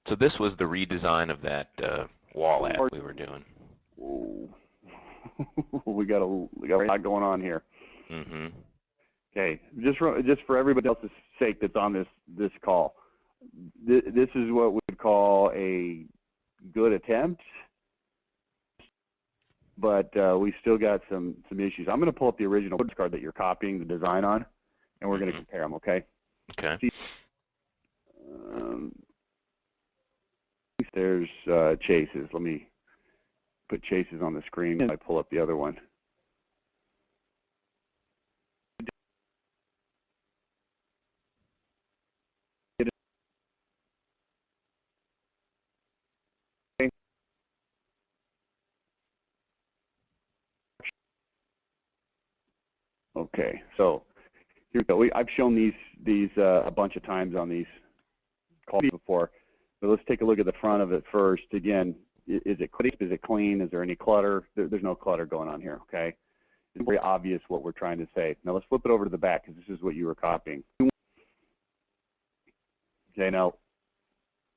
So this was the redesign of that wall ad we were doing. Whoa. we got a lot going on here. Mm-hmm. Okay, just for everybody else's sake that's on this call, this is what we would call a good attempt, but we still got some issues. I'm going to pull up the original card that you're copying the design on, and we're going to compare them. Okay. Okay. There's Chase's. Let me put Chase's on the screen and I pull up the other one. Okay, so here we go. I've shown these a bunch of times on these calls before, but let's take a look at the front of it first. Again, is it crisp? Is it clean? Is there any clutter? There's no clutter going on here. Okay, it's very obvious what we're trying to say. Now let's flip it over to the back because this is what you were copying. Okay, now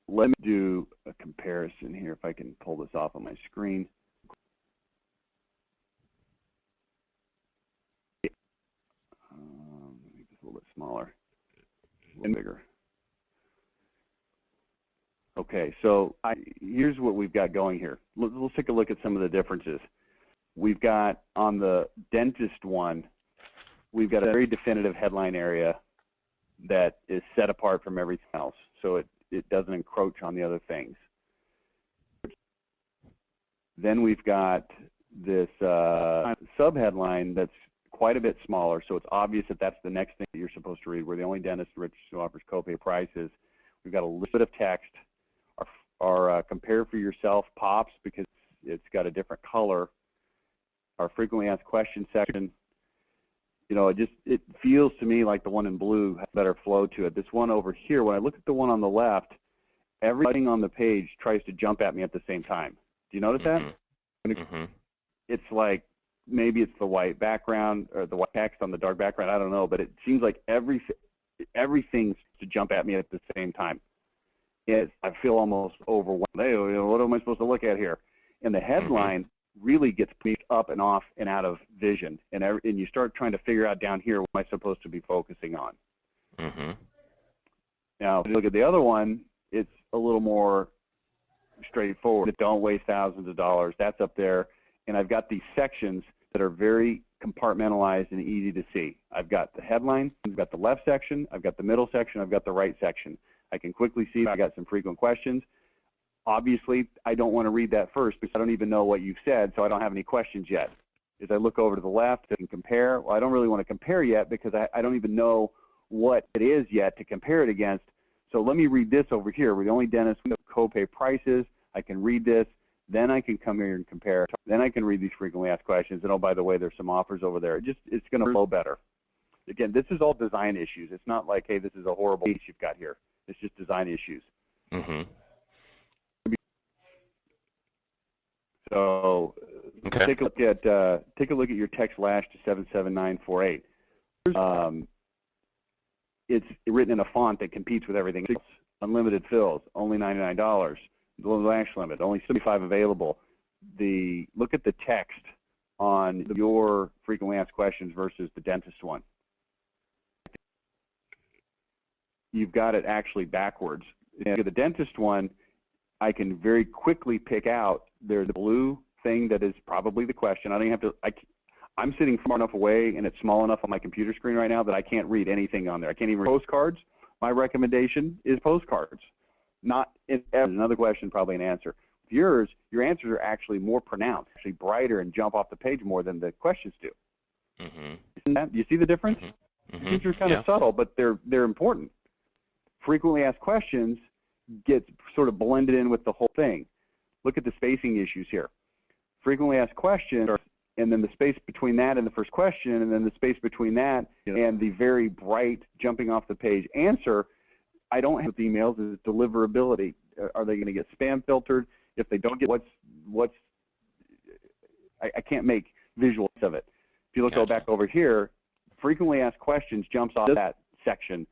let me do a comparison here if I can pull this off on my screen. Make this a little bit smaller and bigger. Okay, so here's what we've got going here. Let's take a look at some of the differences. We've got on the dentist one, we've got a very definitive headline area that is set apart from everything else, so it doesn't encroach on the other things. Then we've got this sub-headline that's quite a bit smaller, so it's obvious that that's the next thing that you're supposed to read. We're the only dentist who offers copay prices. We've got a little bit of text. Our compare for yourself pops because it's got a different color. Our frequently asked questions section, you know, it feels to me like the one in blue has better flow to it. This one over here, when I look at the one on the left, everything on the page tries to jump at me at the same time. Do you notice that? It's like maybe it's the white background or the white text on the dark background. I don't know, but it seems like everything's to jump at me at the same time. I feel almost overwhelmed. Hey, what am I supposed to look at here? And the headline really gets pushed up and off and out of vision, and you start trying to figure out down here what am I supposed to be focusing on. Now, if you look at the other one, it's a little more straightforward. Don't waste thousands of dollars. That's up there, and I've got these sections that are very compartmentalized and easy to see. I've got the headline, I've got the left section, I've got the middle section, I've got the right section. I can quickly see I got some frequent questions. Obviously, I don't want to read that first because I don't even know what you've said, so I don't have any questions yet. As I look over to the left and compare, well, I don't really want to compare yet because I don't even know what it is yet to compare it against. So let me read this over here. We're the only dentist with copay prices. I can read this. Then I can come here and compare. Then I can read these frequently asked questions. And oh, by the way, there's some offers over there. It's going to flow better. Again, this is all design issues. It's not like, hey, this is a horrible piece you've got here. It's just design issues. So take a look at your text lash to 77948. It's written in a font that competes with everything else. Unlimited fills, only $99. The lash limit, only 75 available. Look at the text on your frequently asked questions versus the dentist one. You've got it actually backwards. The dentist one, I can very quickly pick out the blue thing that is probably the question. I don't even have to. I'm sitting far enough away and it's small enough on my computer screen right now that I can't read anything on there. I can't even read postcards. My recommendation is postcards. Not another question, probably an answer. With yours, your answers are actually more pronounced, actually brighter, and jump off the page more than the questions do. Do you see the difference? These are kind of subtle, but they're important. Frequently asked questions gets sort of blended in with the whole thing. Look at the spacing issues here. Frequently asked questions, and then the space between that and the first question, and then the space between that and the very bright jumping off the page answer. I don't have emails is deliverability. Are they going to get spam filtered? If they don't get I can't make visuals of it. If you go back over here, frequently asked questions jumps off that section.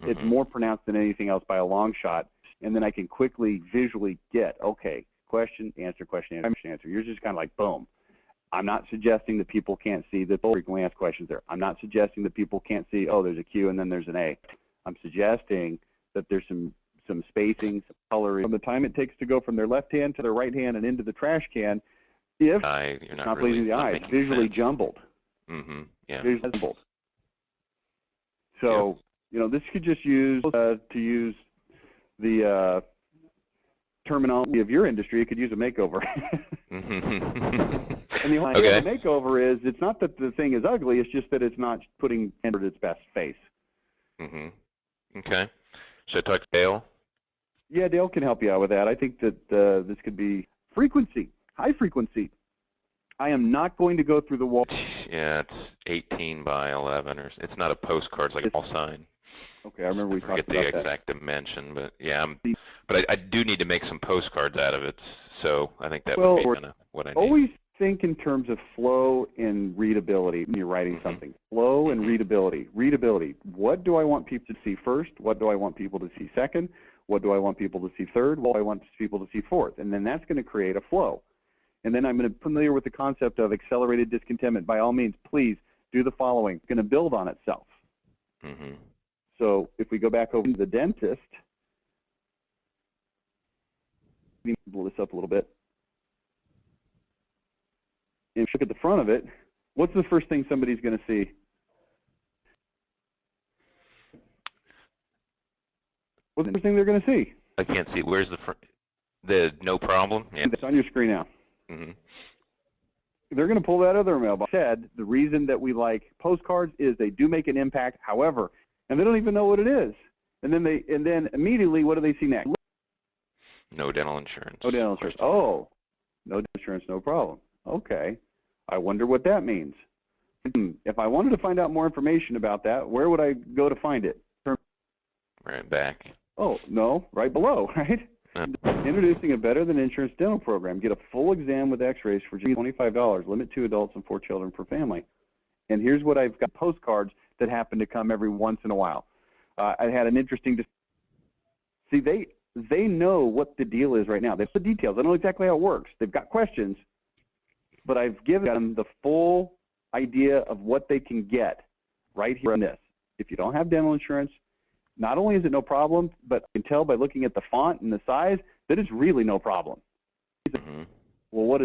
It's more pronounced than anything else by a long shot. and then I can quickly visually get, okay, question, answer, answer. Yours is kind of like boom. I'm not suggesting that people can't see the frequently asked questions there. I'm not suggesting that people can't see, oh, there's a Q and then there's an A. I'm suggesting that there's some spacing, some coloring. From the time it takes to go from their left hand to their right hand and into the trash can, if you're not pleasing the eye, it's visually jumbled. Mm-hmm. Yeah. Visually jumbled. So, you know, this could just use to use the terminology of your industry. It could use a makeover. And the whole idea of a makeover is it's not that the thing is ugly, it's just that it's not putting its best face. Mm-hmm. Okay. Should I talk to Dale? Yeah, Dale can help you out with that. I think that this could be frequency, high frequency. I am not going to go through the wall. Yeah, it's 18 by 11, or it's not a postcard, it's like a wall sign. Okay, I remember we talked about that. I forget the exact dimension, but yeah, but I do need to make some postcards out of it, so I think that would be kind of what I need. Always think in terms of flow and readability when you're writing something. Flow and readability. Readability. What do I want people to see first? What do I want people to see second? What do I want people to see third? What do I want people to see fourth? And then that's going to create a flow. And then I'm going to be familiar with the concept of accelerated discontentment. By all means, please do the following. It's going to build on itself. Mm-hmm. So if we go back over to the dentist, let me blow this up a little bit. And if you look at the front of it, what's the first thing somebody's going to see? What's the first thing they're going to see? I can't see. Where's the front? The no problem? Yeah. It's on your screen now. Mm-hmm. They're going to pull that other mailbox. Said the reason that we like postcards is they do make an impact. However, and they don't even know what it is. And then immediately, what do they see next? No dental insurance. No dental insurance. Oh, no dental insurance, no problem. Okay. I wonder what that means. If I wanted to find out more information about that, where would I go to find it? Right back. Oh, no, right below, right? Introducing a better than insurance dental program. Get a full exam with x-rays for just $25. Limit 2 adults and 4 children per family. And here's what I've got, postcards that happen to come every once in a while. I had an interesting, see, they know what the deal is right now. They have the details. I know exactly how it works. They've got questions, but I've given them the full idea of what they can get right here in this. If you don't have dental insurance, not only is it no problem, but I can tell by looking at the font and the size that it's really no problem. Mm-hmm. Well, what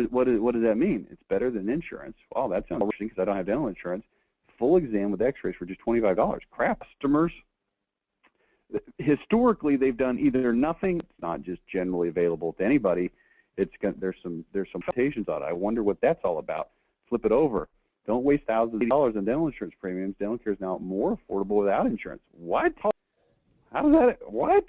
does that mean? It's better than insurance. Wow, that sounds interesting because I don't have dental insurance. Full exam with x-rays for just $25. Crap, customers. Historically, they've done either nothing. It's not just generally available to anybody. There's some limitations on it. I wonder what that's all about. Flip it over. Don't waste thousands of dollars on dental insurance premiums. Dental care is now more affordable without insurance. What? How does that? What?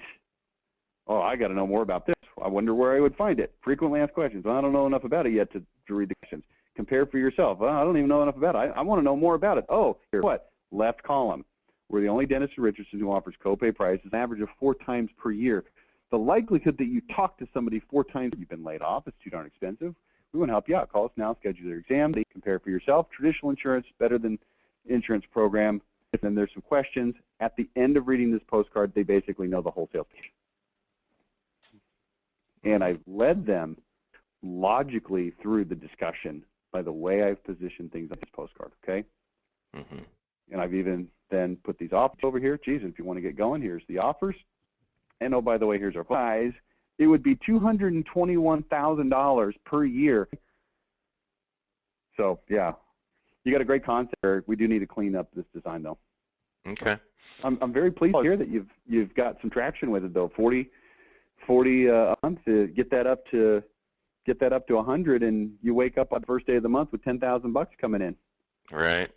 Oh, I got to know more about this. I wonder where I would find it. Frequently asked questions. Well, I don't know enough about it yet to read the questions. Compare for yourself. Well, I don't even know enough about it. I want to know more about it. Oh, here, what? Left column. We're the only dentist in Richardson who offers copay prices, an average of 4 times per year. The likelihood that you talk to somebody 4 times you've been laid off is too darn expensive. We want to help you out. Call us now. Schedule your exam. Compare for yourself. Traditional insurance, better than insurance program. And then there's some questions. At the end of reading this postcard, they basically know the wholesale pitch. And I've led them logically through the discussion by the way I've positioned things on this postcard, okay? Mm-hmm. And I've even then put these offers over here. Geez, if you want to get going, here's the offers. And oh, by the way, here's our price. It would be $221,000 per year. So, yeah, you got a great concept. We do need to clean up this design, though. Okay. I'm very pleased to hear that you've got some traction with it, though. 40 a month to get that up to 100, and you wake up on the first day of the month with $10,000 coming in. Right.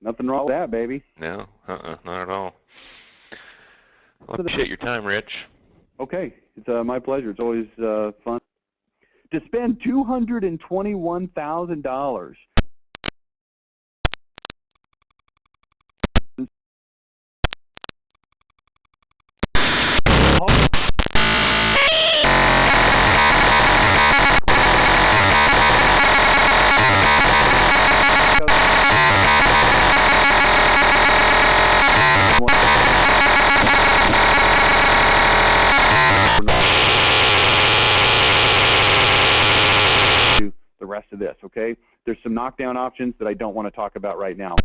Nothing wrong with that, baby. No, not at all. Well, I appreciate your time, Rich. Okay, it's my pleasure. It's always fun to spend $221,000. rest of this, okay? There's some knockdown options that I don't want to talk about right now.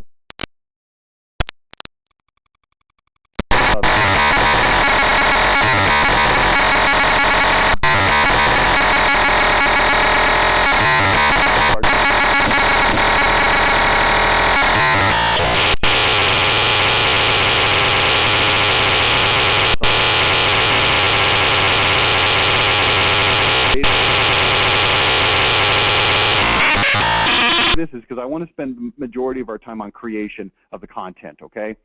This is because I want to spend the majority of our time on creation of the content, okay?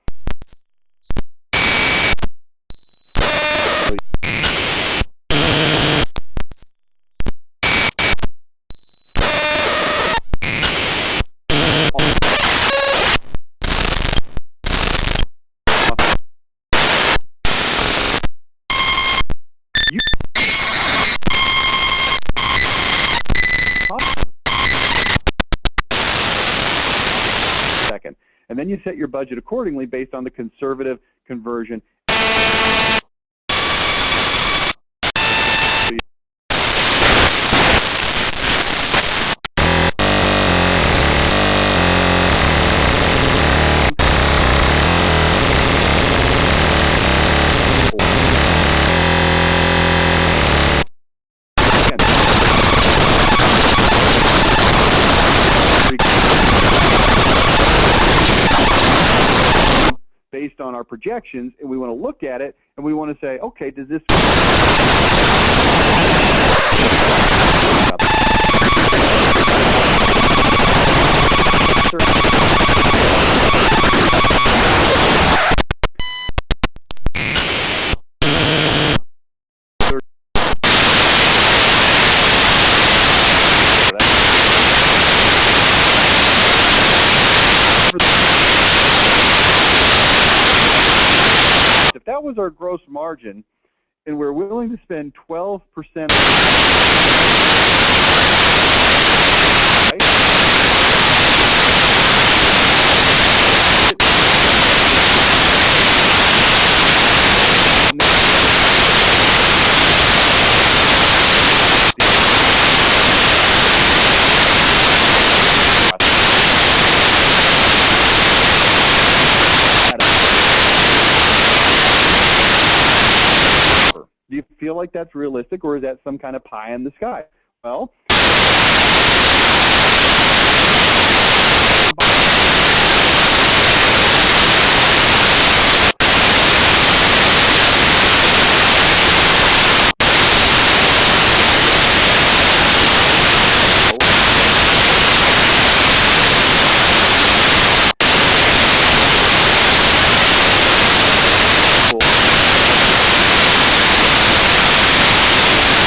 Second. And then you set your budget accordingly based on the conservative conversion. Based on our projections, and we want to look at it, and we want to say, okay, does this... If that was our gross margin, and we're willing to spend 12%, right? Do you feel like that's realistic, or is that some kind of pie in the sky? Well,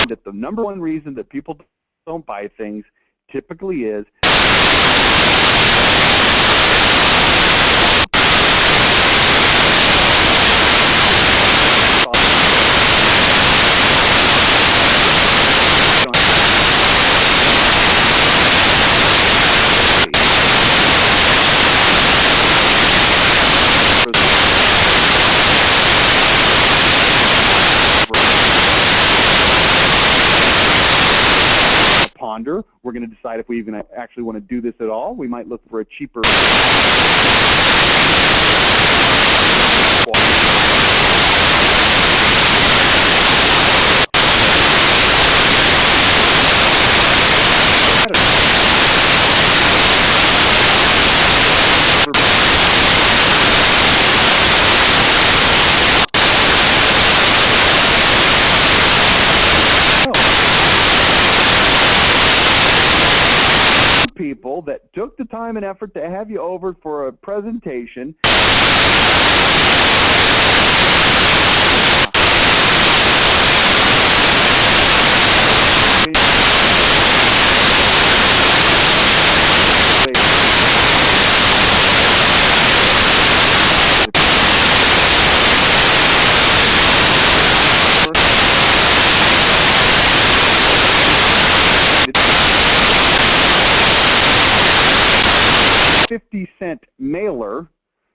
that the number one reason that people don't buy things typically is ponder. We're going to decide if we even actually want to do this at all. We might look for a cheaper people that took the time and effort to have you over for a presentation. $50 mailer,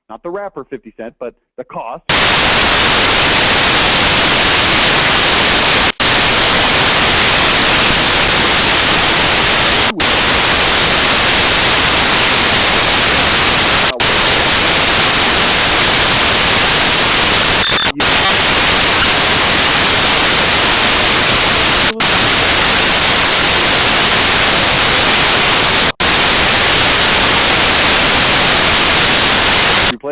not the wrapper 50 cents, but the cost.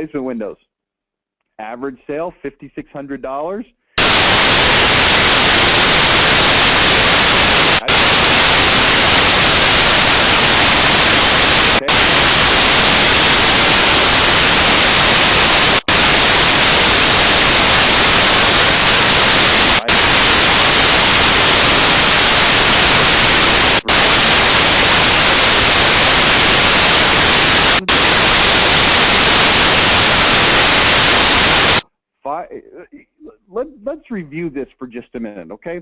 replacement windows. Average sale, $5,600. Let's review this for just a minute, okay?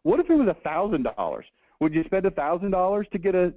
What if it was $1,000? Would you spend $1,000 to get a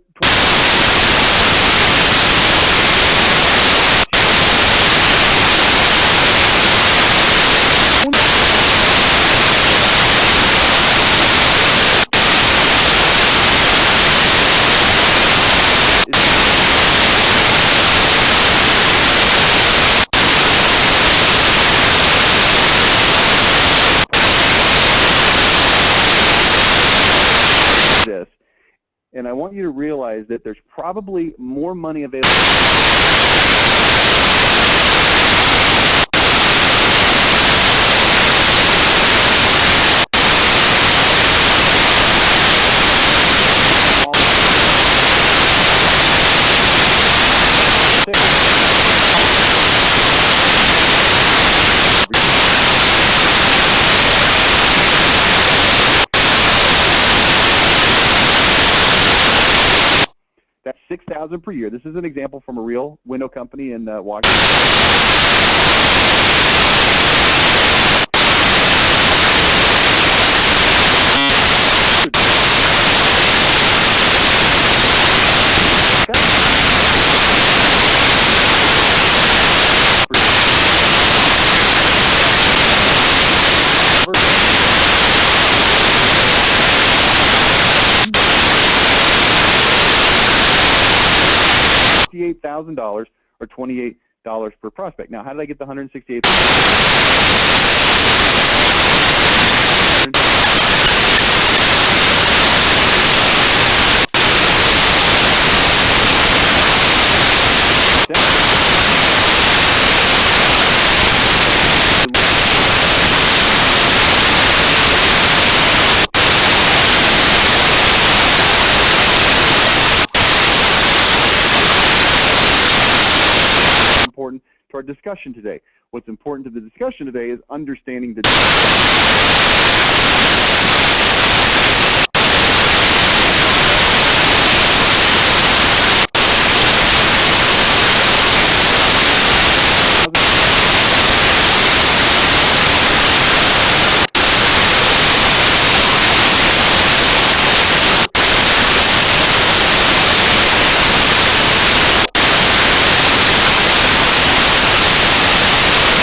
this? And I want you to realize that there's probably more money available. That's $6,000 per year. This is an example from a real window company in Washington. $168,000 or $28 per prospect. Now, how did I get the $168,000? Important to our discussion today. What's important to the discussion today is understanding the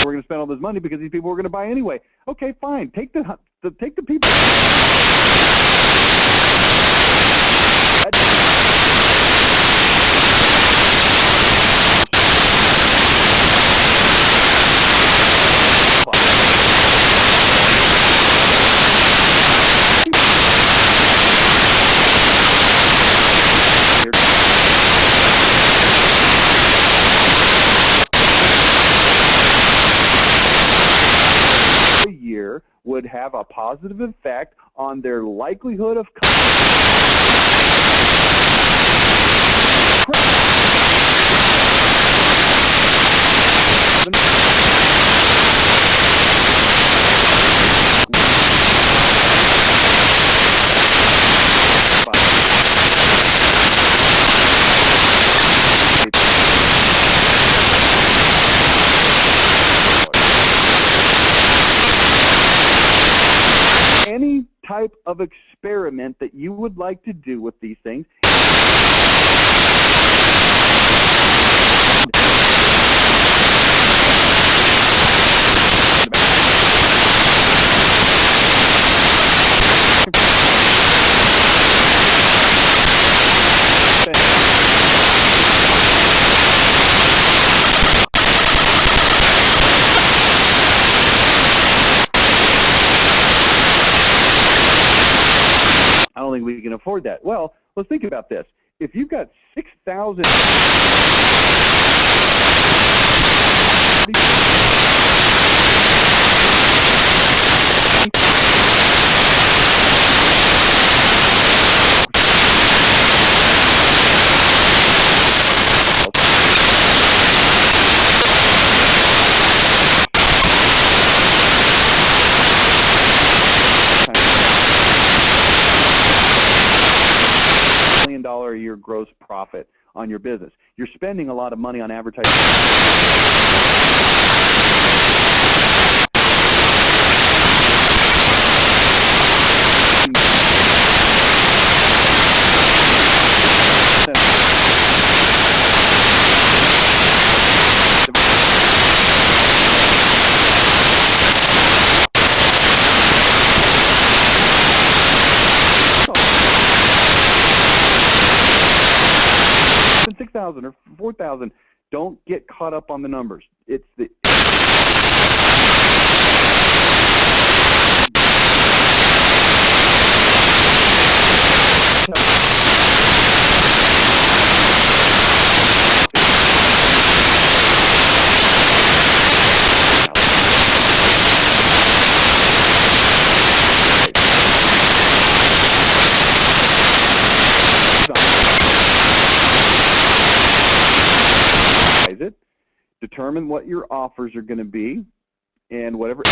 we're going to spend all this money because these people were going to buy anyway. Okay, fine. Take the people. Year would have a positive effect on their likelihood of any type of experiment that you would like to do with these things. we can afford that. Well, let's think about this. If you've got 6,000 $1 a year gross profit on your business. You're spending a lot of money on advertising. $6,000 or $4,000. Don't get caught up on the numbers. It's the it. Determine what your offers are going to be, and whatever.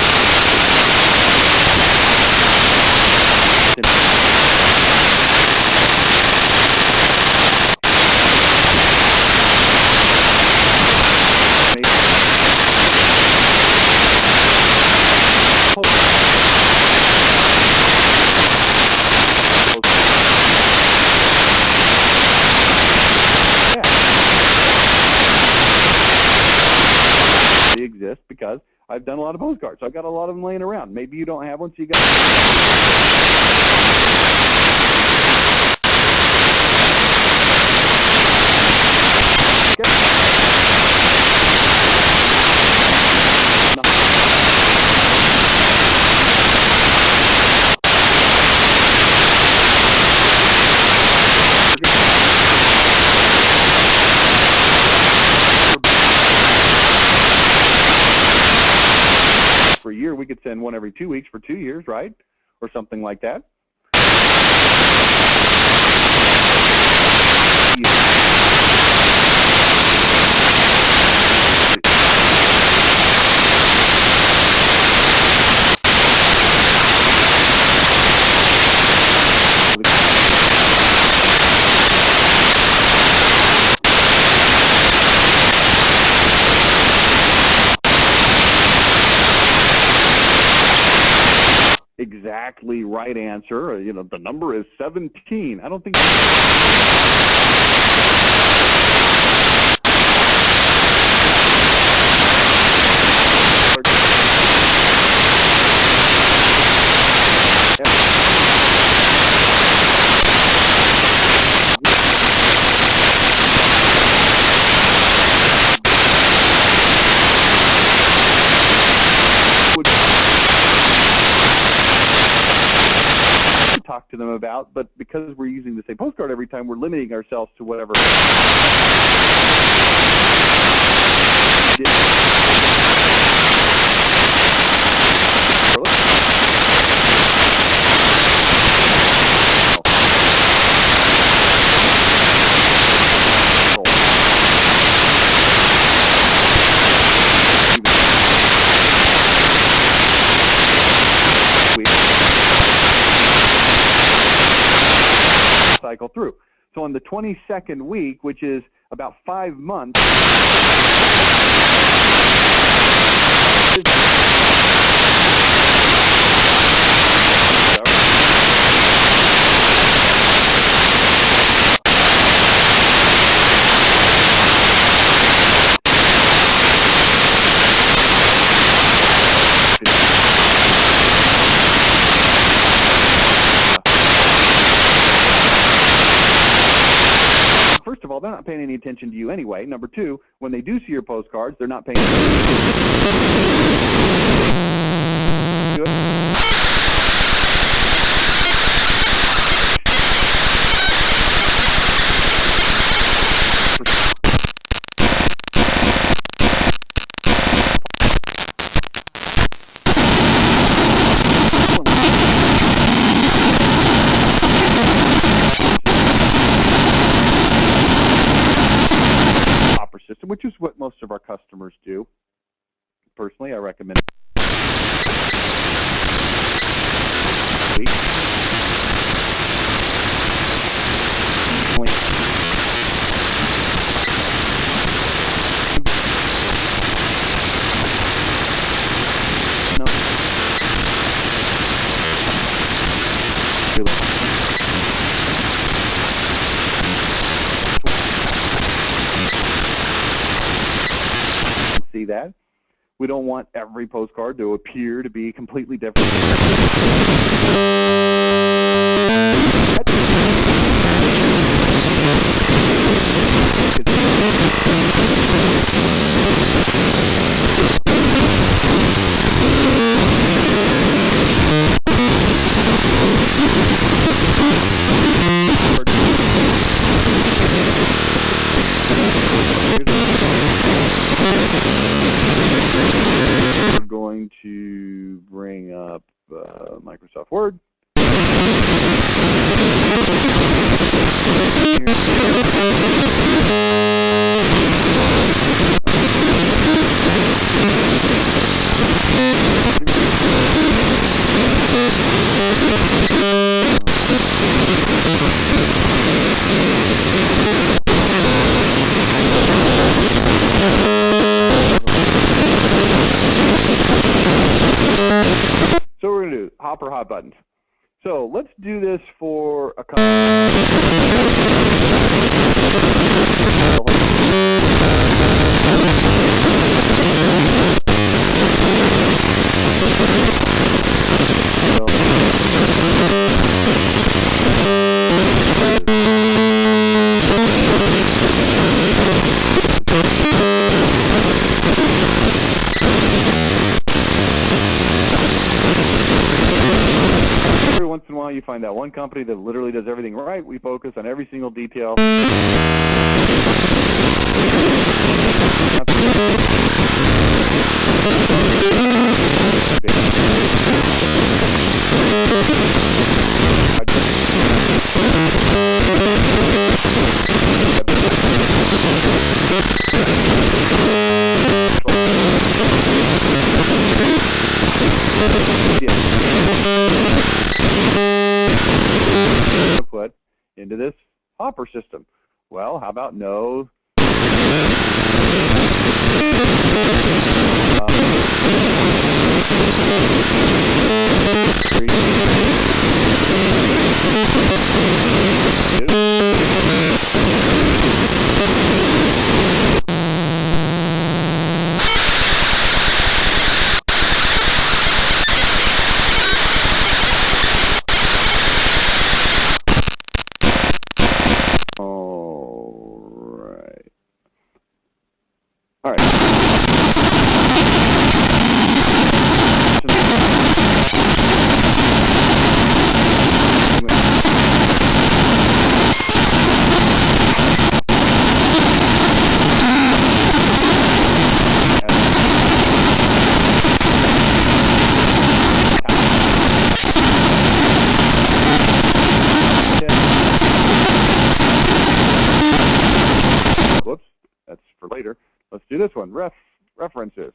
They exist because I've done a lot of postcards. So I've got a lot of them laying around. Maybe you don't have one, so you got. For a year, we could send one every 2 weeks for 2 years, right? Or something like that. Exactly right answer. You know, the number is 17. I don't think. Talk to them about, but because we're using the same postcard every time, we're limiting ourselves to whatever. Cycle through. So on the 22nd week, which is about 5 months, first of all, they're not paying any attention to you anyway. Number two, when they do see your postcards, they're not paying attention to you. which is what most of our customers do. Personally, I recommend see that. We don't want every postcard to appear to be completely different. We're going to bring up Microsoft Word. So we're going to do hop or hot buttons. So let's do this for a couple. Every once in a while you find that one company that literally does everything right. We focus on every single detail. Put into this hopper system. Well, how about no? All right. Whoops, that's for later. Let's do this one. References.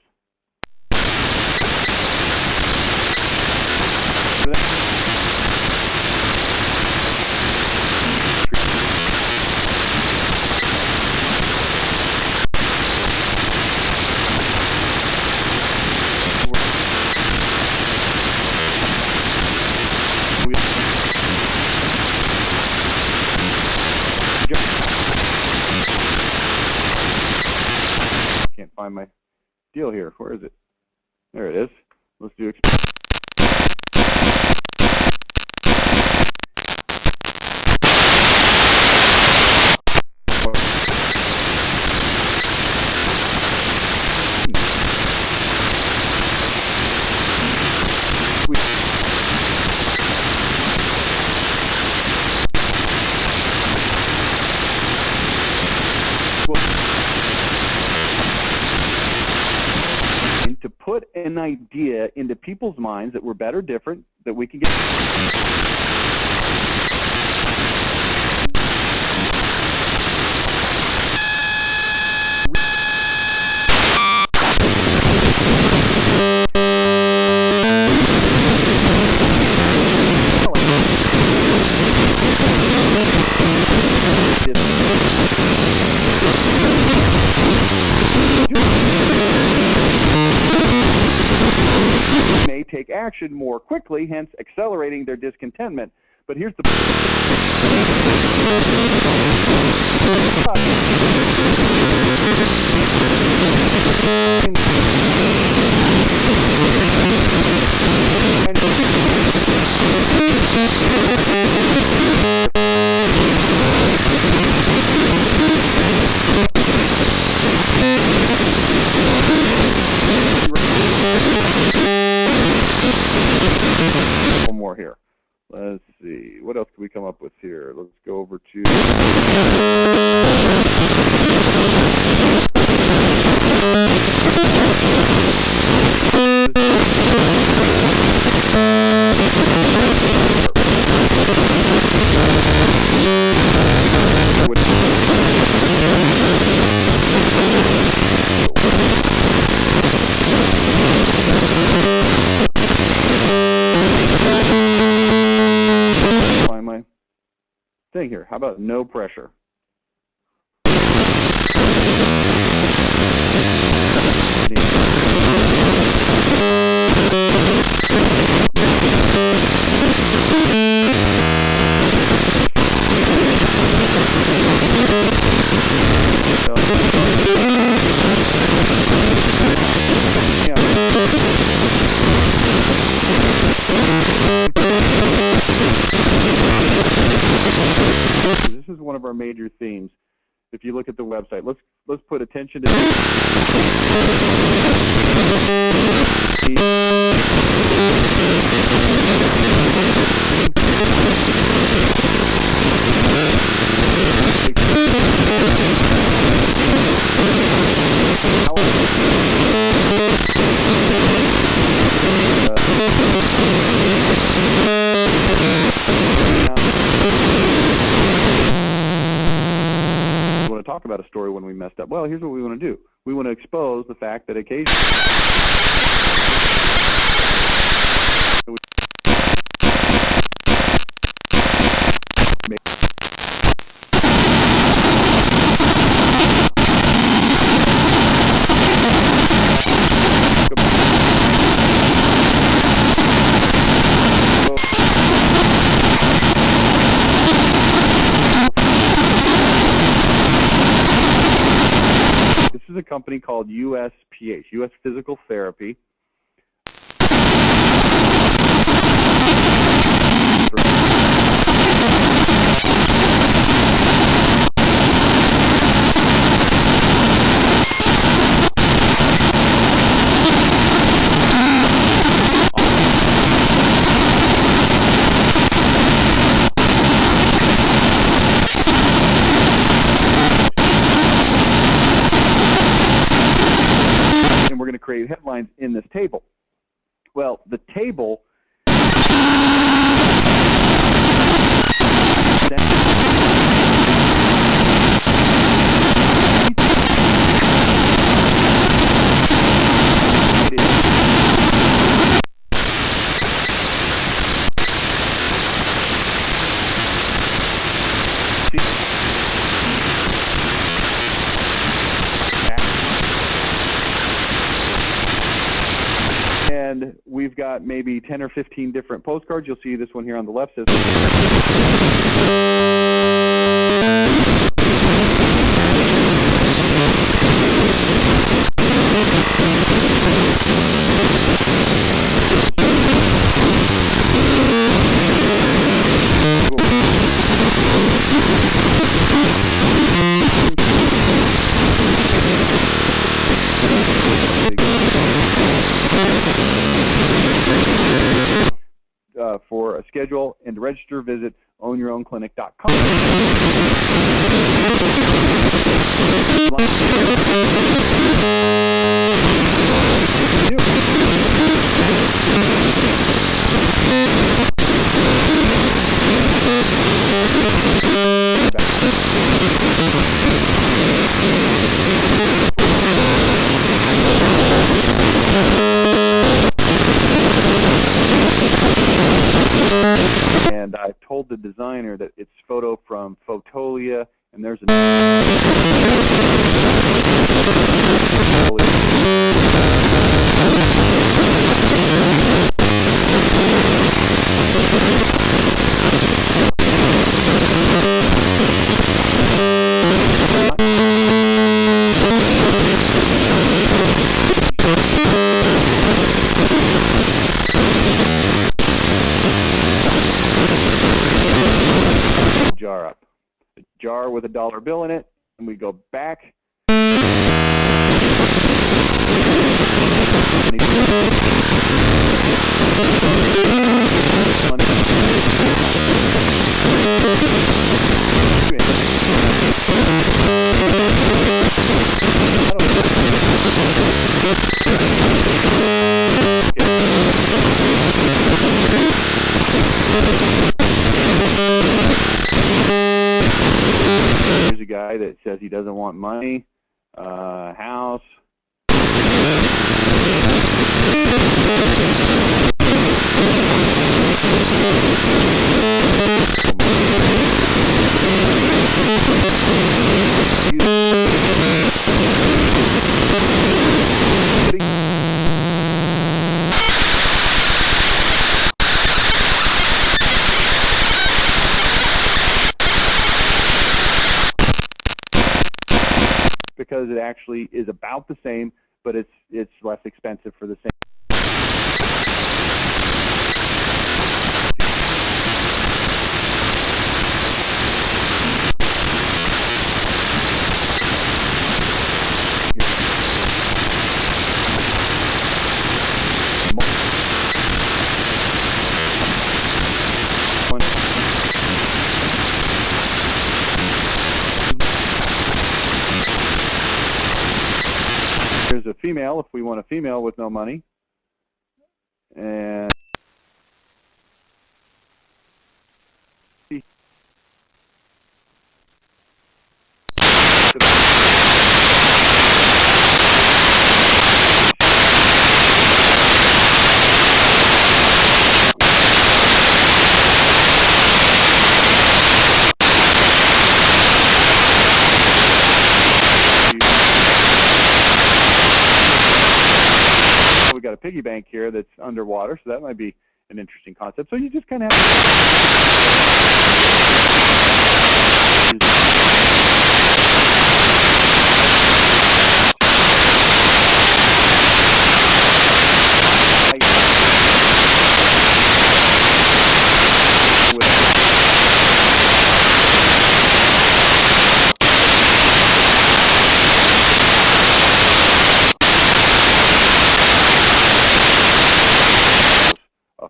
Can't find my deal here. Where is it? There it is. Let's do to put an idea into people's minds that we're better, different, that we can get. action more quickly, hence accelerating their discontentment. But here's the one more here. Let's see, what else can we come up with here? Let's go over to thing here. How about no pressure? This is one of our major themes. If you look at the website, let's put attention to talk about a story when we messed up. Well, here's what we want to do. We want to expose the fact that occasionally a company called USPH, US Physical Therapy. Create headlines in this table. Well, the table and we've got maybe 10 or 15 different postcards. You'll see this one here on the left says for a schedule and to register, visit ownyourown.clinic.com. And I told the designer that it's photo from Photolia, and there's a Jar up. A jar with a dollar bill in it, and we go back. Here's a guy that says he doesn't want money, house. Because it actually is about the same, but it's less expensive for the same. Here's a female, if we want a female with no money. And we got a piggy bank here that's underwater, so that might be an interesting concept. So you just kind of have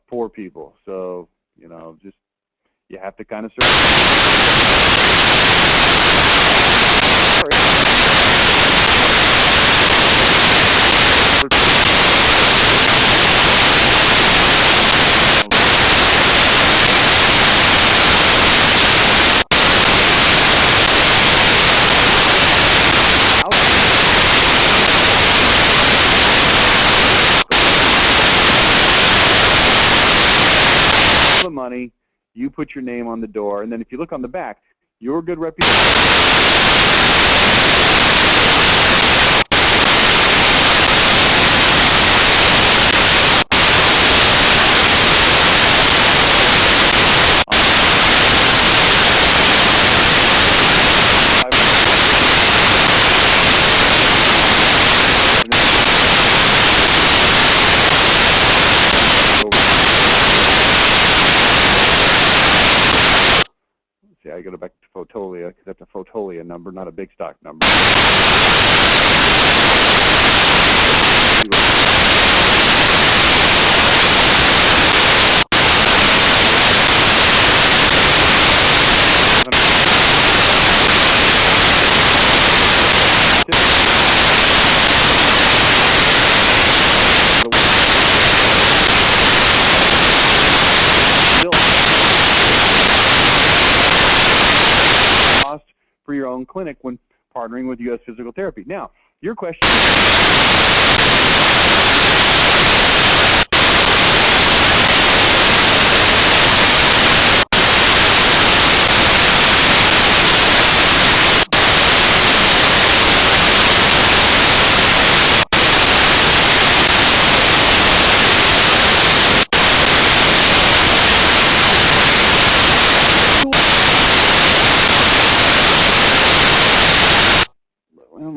four people. So, you know, just you have to kind of search. The money, you put your name on the door, and then if you look on the back, your good reputation. See, I go back to Fotolia because that's a Fotolia number, not a big stock number. For your own clinic when partnering with U.S. Physical Therapy. Now, your question.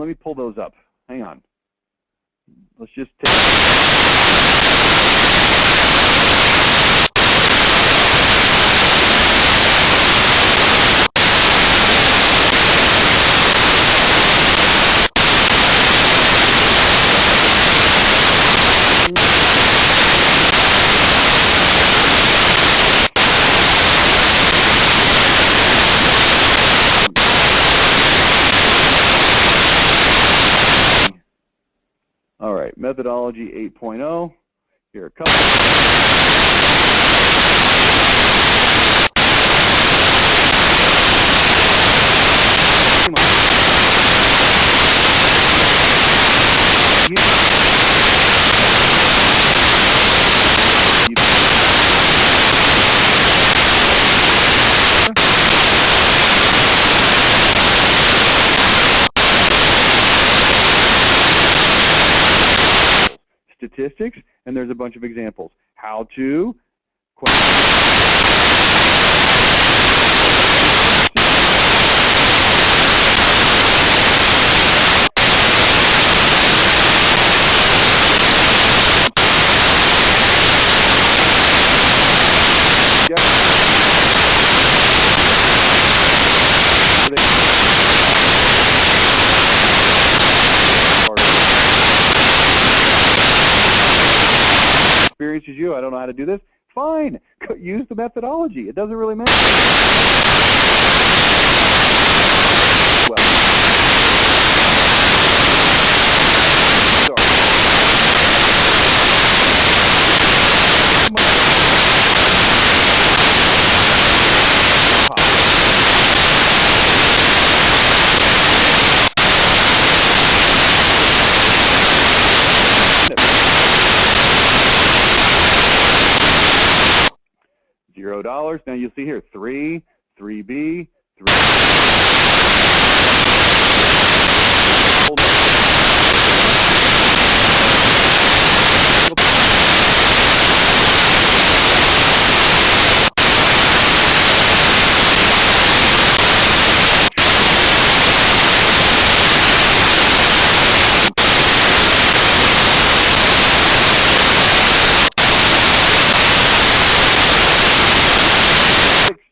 let me pull those up. Hang on. Let's just take All right, methodology 8.0. Here are a couple. Come on. Statistics, and there's a bunch of examples. How to, experiences you, I don't know how to do this. Fine, use the methodology. It doesn't really matter. Well, sorry. $0. Now you'll see here 3, 3B, 3.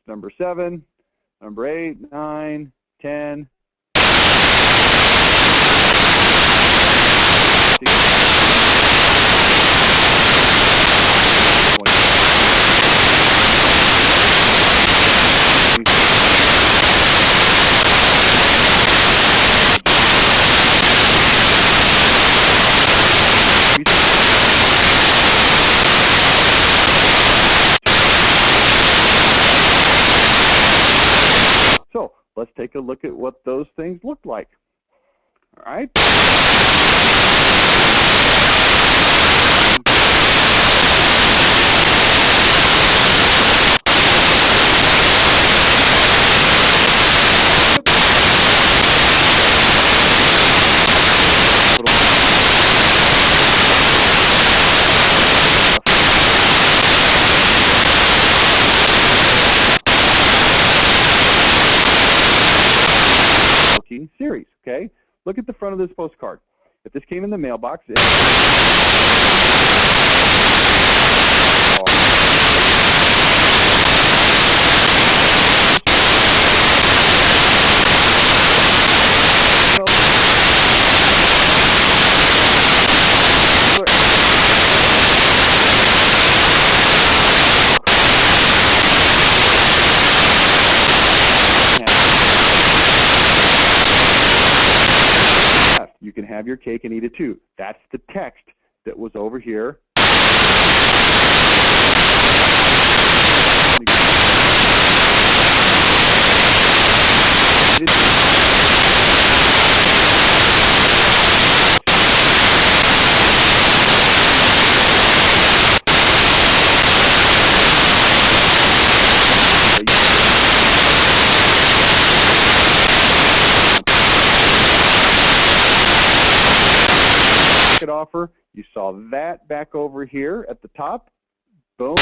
Number 7, number 8, 9, 10. So let's take a look at what those things look like. All right. Series, okay? Look at the front of this postcard. If this came in the mailbox, you can have your cake and eat it too. That's the text that was over here. Offer. You saw that back over here at the top. Boom.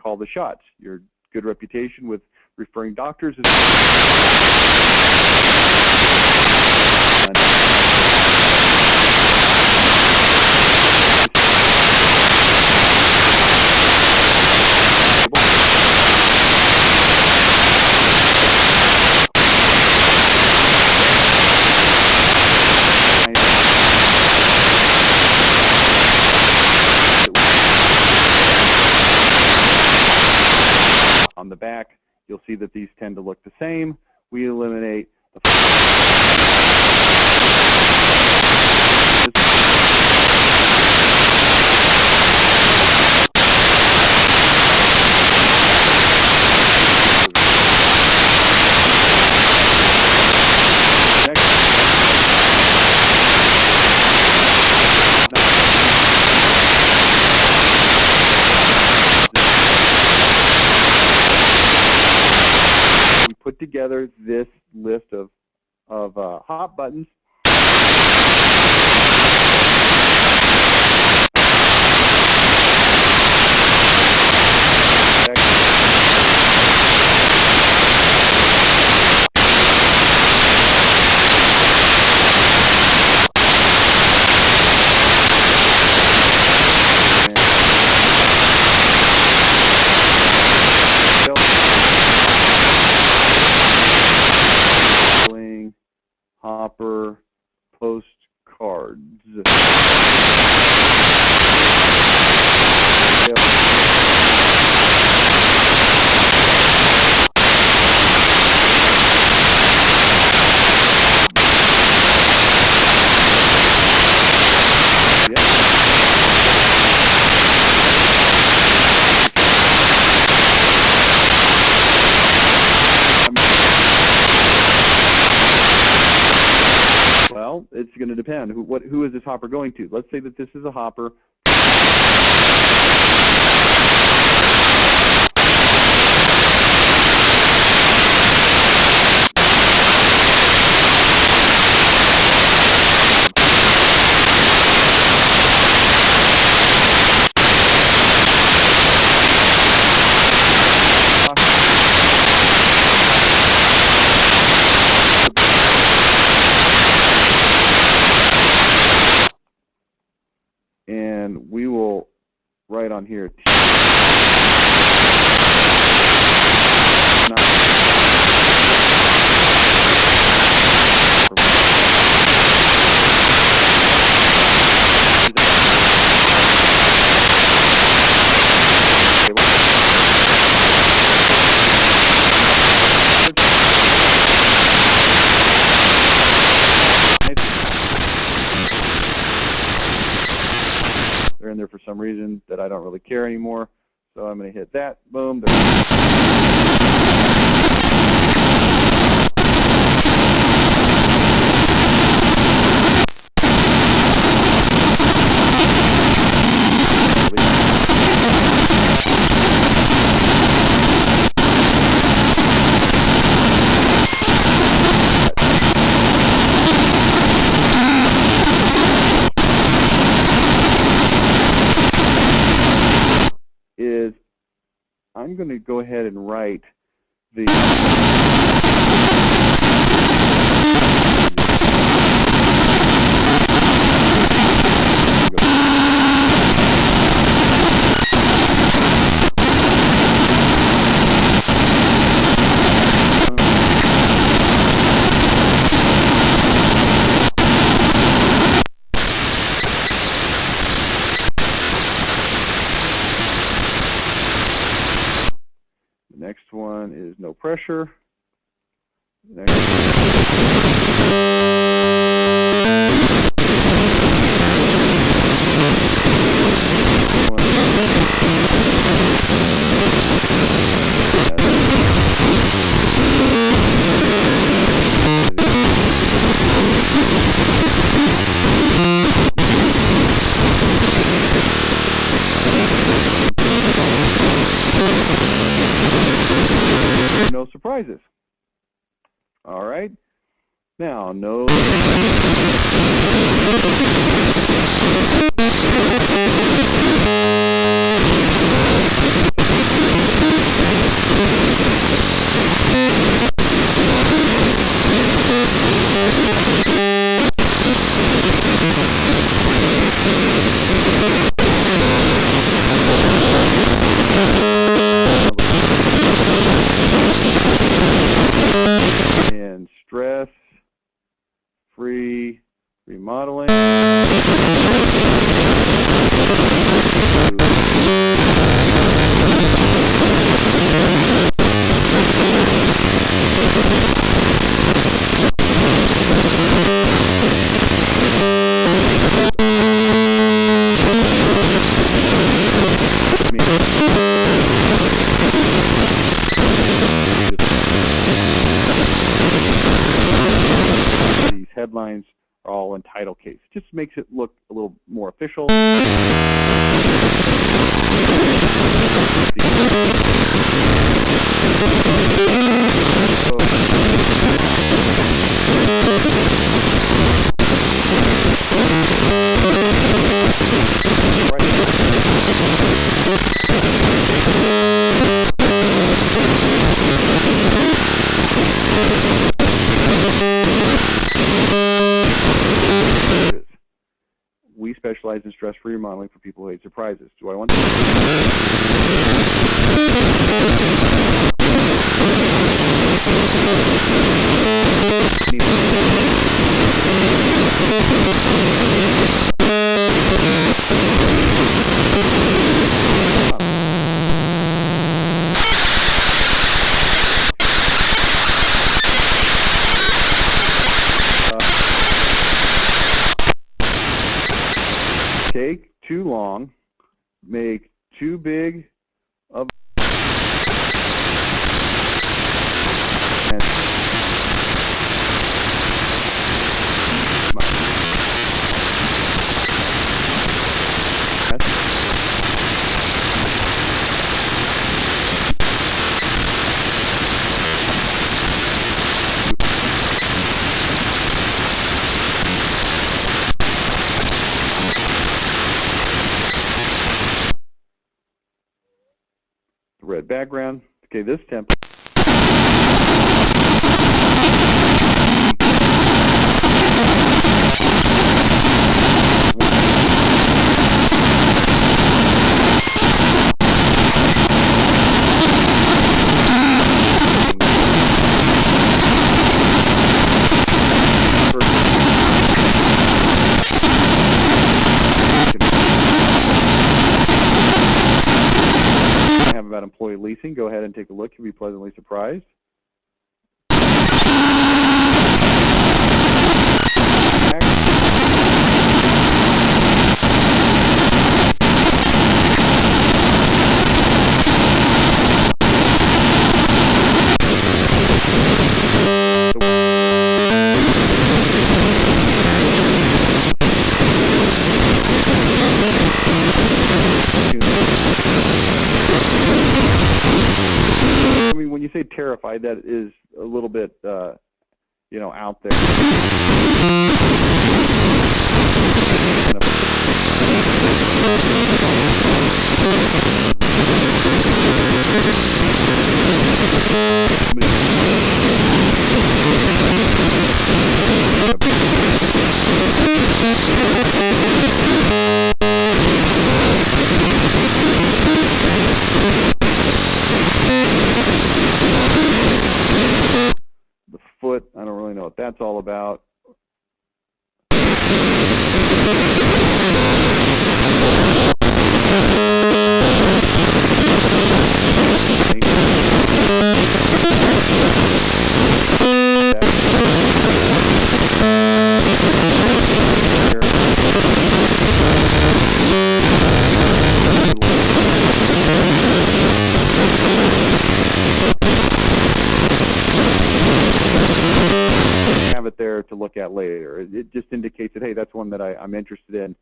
call the shots. Your good reputation with referring doctors is on the back. You'll see that these tend to look the same. We eliminate the we put together this list of hot buttons. Hopper postcards. Well, it's going to depend. Who is this hopper going to? Let's say that this is a hopper. And we will write on here. They're in there for some reason that I don't really care anymore. So I'm going to hit that. Boom. Is I'm going to go ahead and write the next one is no pressure. Next no surprises. All right. Now, no. Stress-free remodeling. These headlines are all in title case. Just makes it look a little more official. We specialize in stress-free remodeling for people who hate surprises. Do I want to? Take too long, make too big of and red background. Okay, this template. About employee leasing, go ahead and take a look. You'll be pleasantly surprised. When you say terrified, that is a little bit, you know, out there. Foot, I don't really know what that's all about. There to look at later. It just indicates that, hey, that's one that I'm interested in.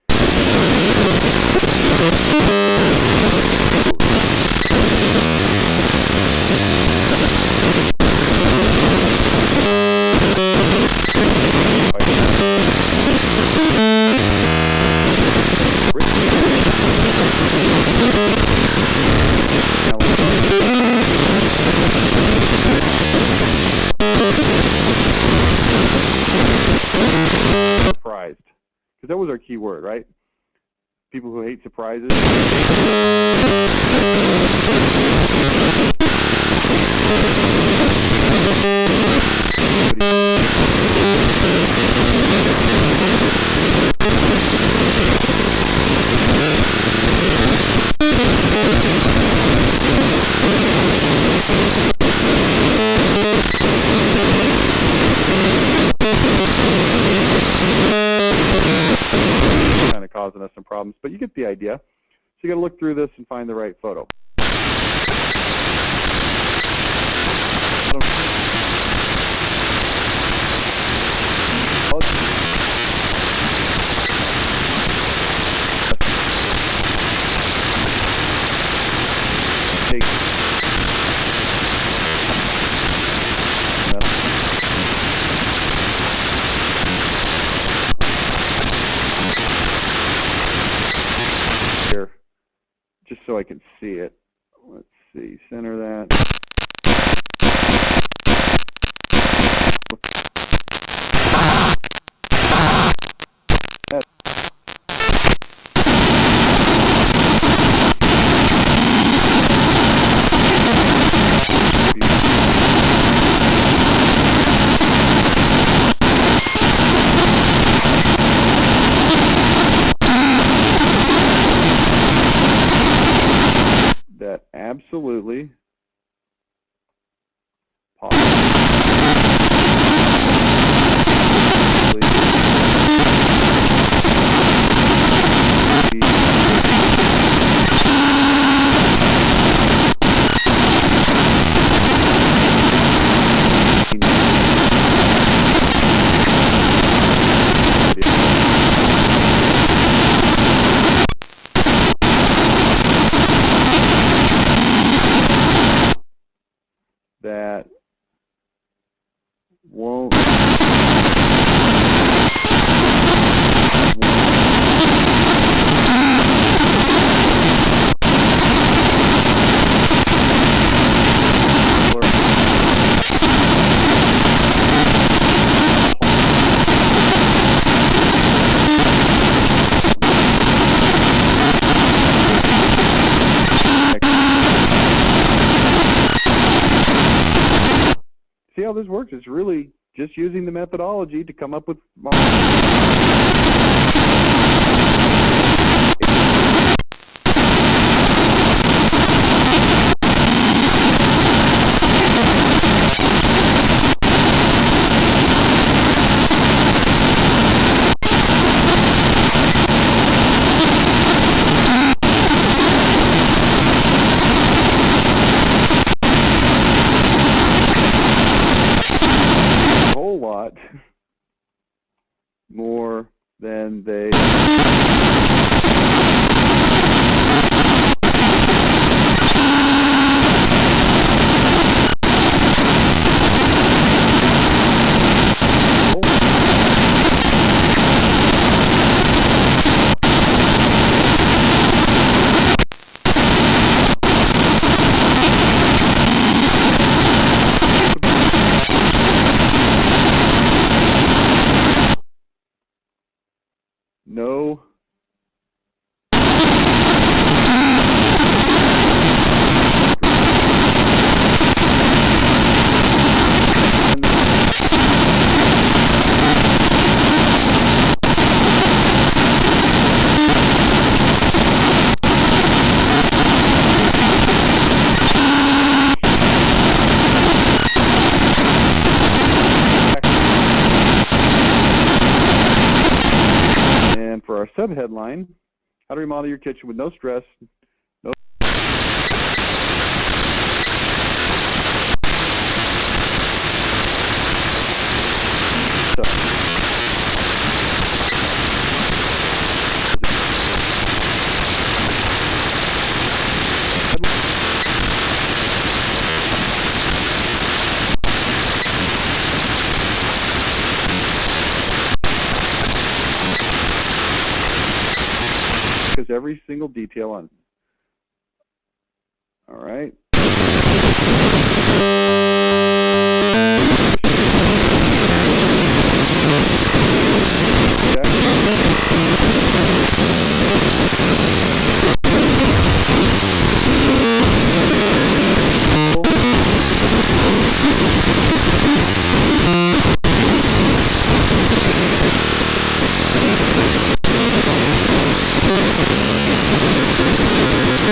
Surprised, because that was our key word, right? People who hate surprises. causing us some problems. But you get the idea. So you got to look through this and find the right photo. Here, just so I can see it. Let's see, center that. That absolutely that won't see how this works. It's really just using the methodology to come up with a whole lot more than they no And for our subheadline, how to remodel your kitchen with no stress, no because every single detail on. All right.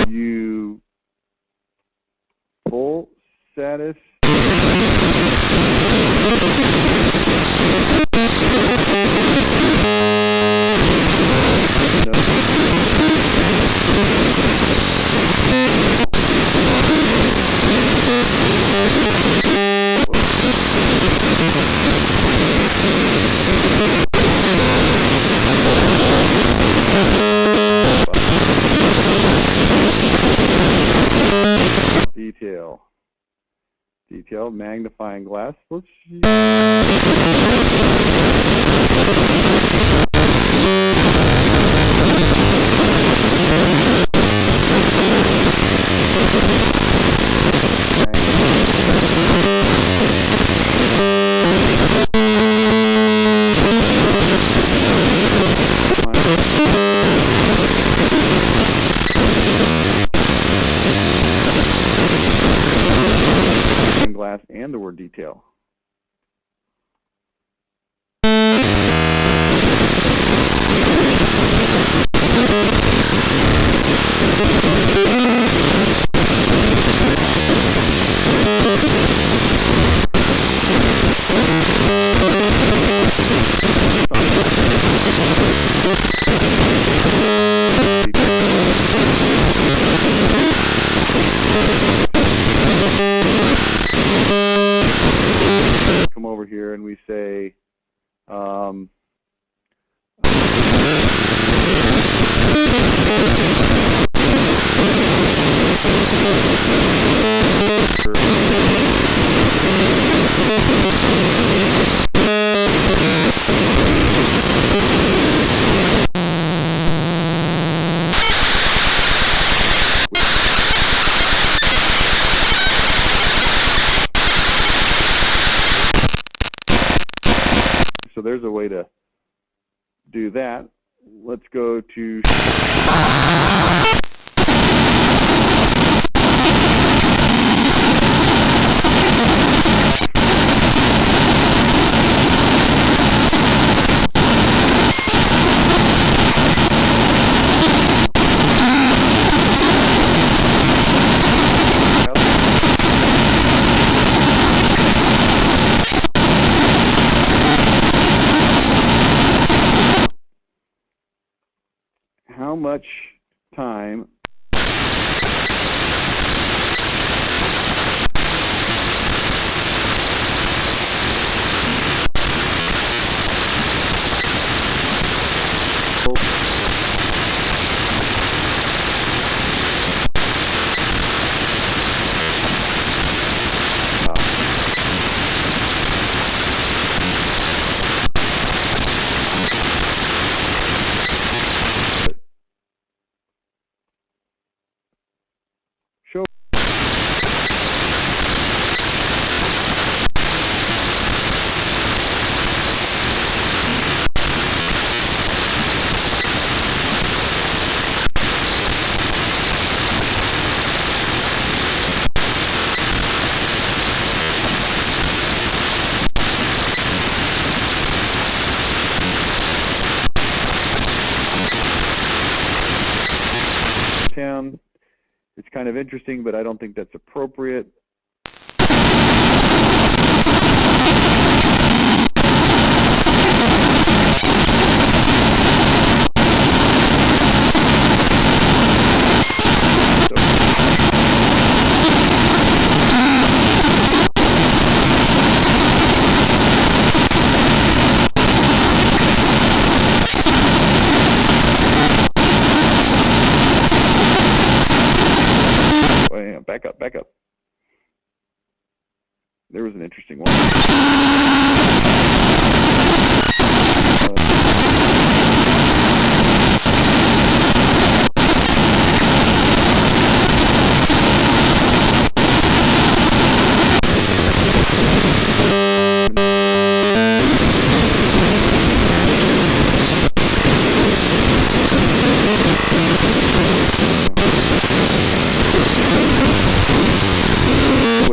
You full satisfaction. No. detail, magnifying glass. Let's glass and the word detail. Come over here and we say so there's a way to do that. Let's go to how much time show. Town. It's kind of interesting, but I don't think that's appropriate. Back up. There was an interesting one.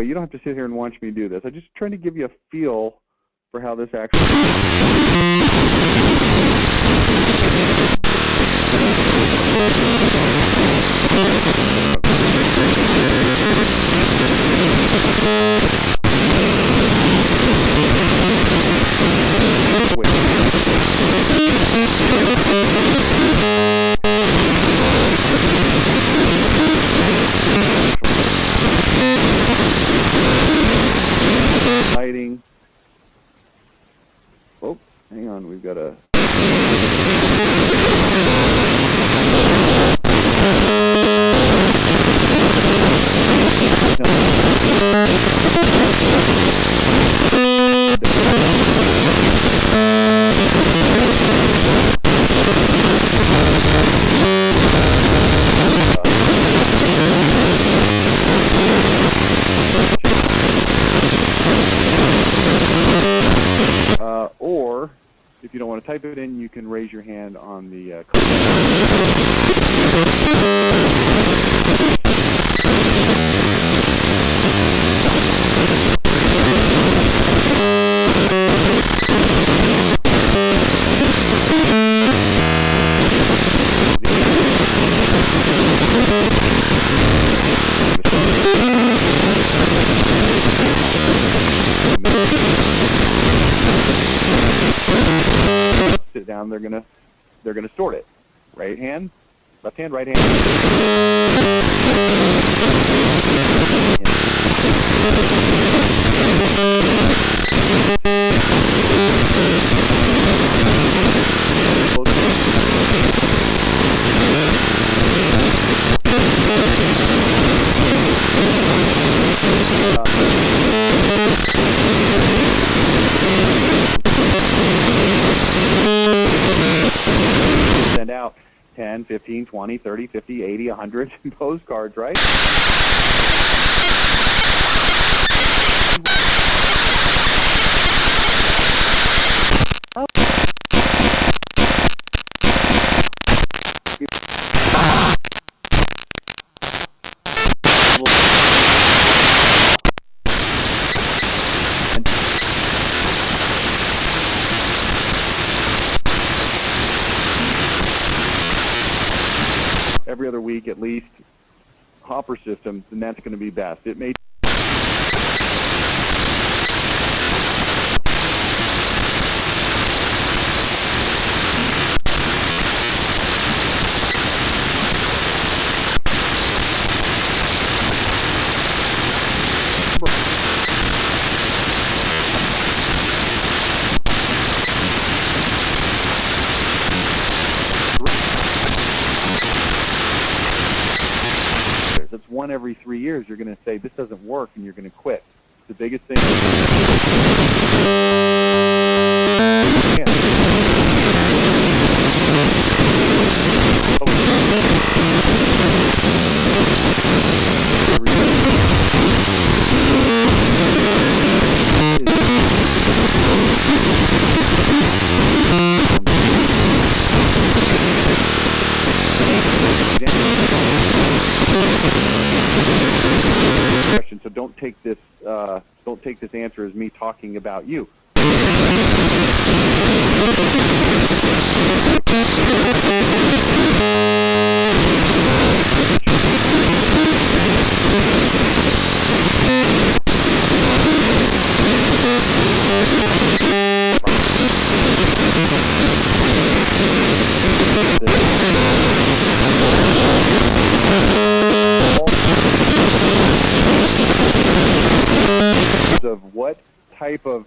You don't have to sit here and watch me do this. I'm just trying to give you a feel for how this actually lighting. Oh, hang on, we've got a If you don't want to type it in, you can raise your hand on the sit down. They're gonna sort it. Right hand, left hand, right hand. Send out 10, 15, 20, 30, 50, 80, 100 postcards, right? Every other week at least, hopper systems, and that's going to be best. It may that's one every 3 years. You're going to say this doesn't work, and you're going to quit. The biggest thing. So don't take this answer as me talking about you. Of what type of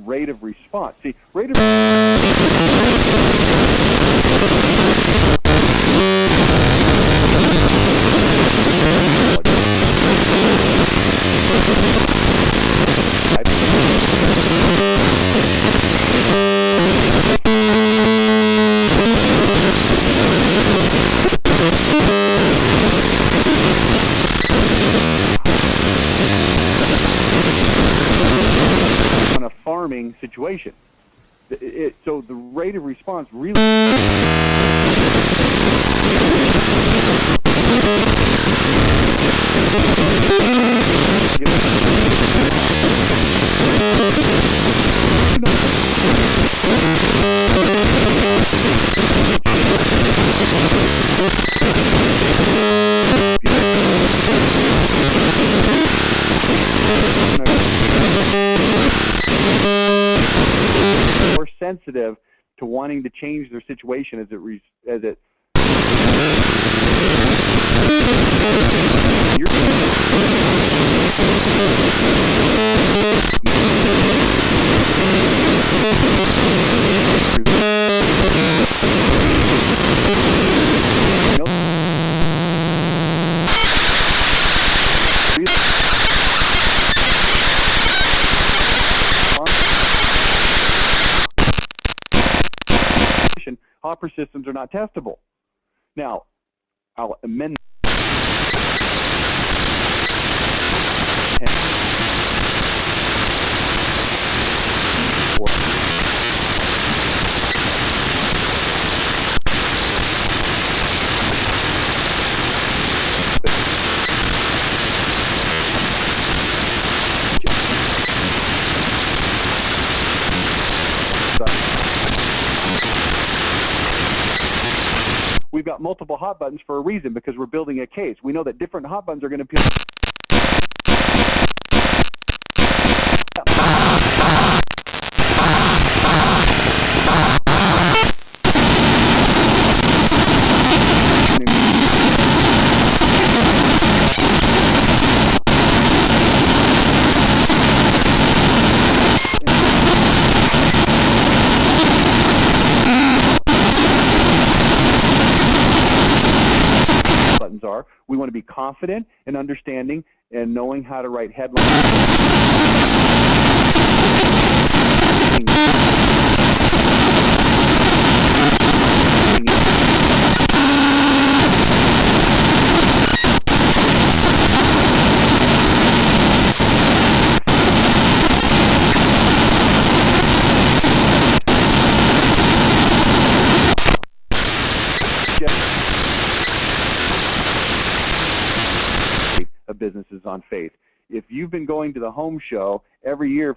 rate of response. See, rate of farming situation. So the rate of response really more sensitive to wanting to change their situation as it hopper systems are not testable. Now, I'll amend. we've got multiple hot buttons for a reason, because we're building a case. We know that different hot buttons are going to appeal. Are. We want to be confident in understanding and knowing how to write headlines. Of businesses on faith. If you've been going to the home show every year,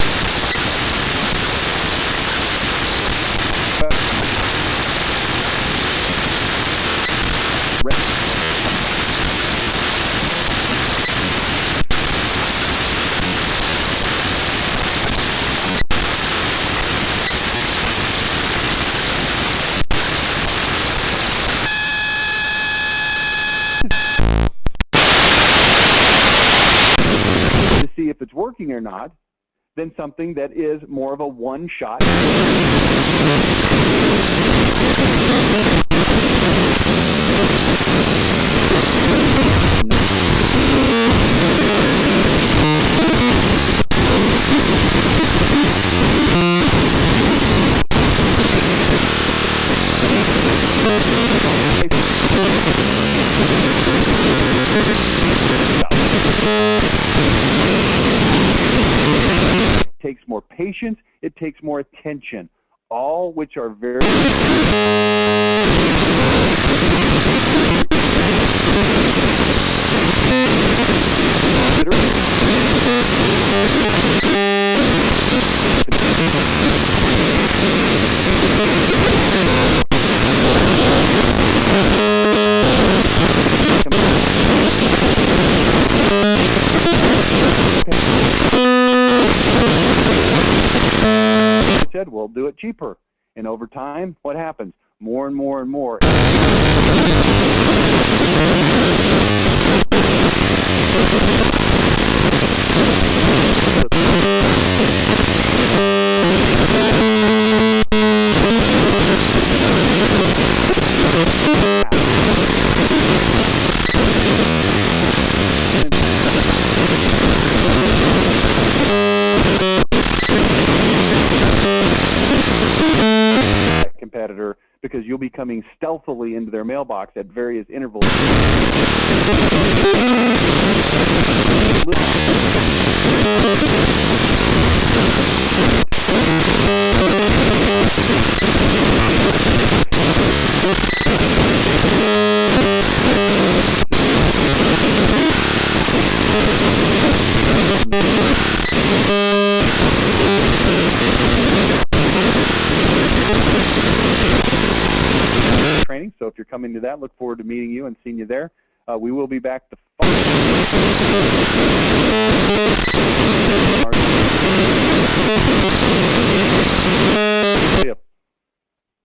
see if it's working or not, than something that is more of a one-shot. It takes more patience, it takes more attention, all which are very said, we'll do it cheaper. And over time, what happens? More and more and more. Competitor, because you'll be coming stealthily into their mailbox at various intervals. Training. So if you're coming to that, look forward to meeting you and seeing you there. We will be back the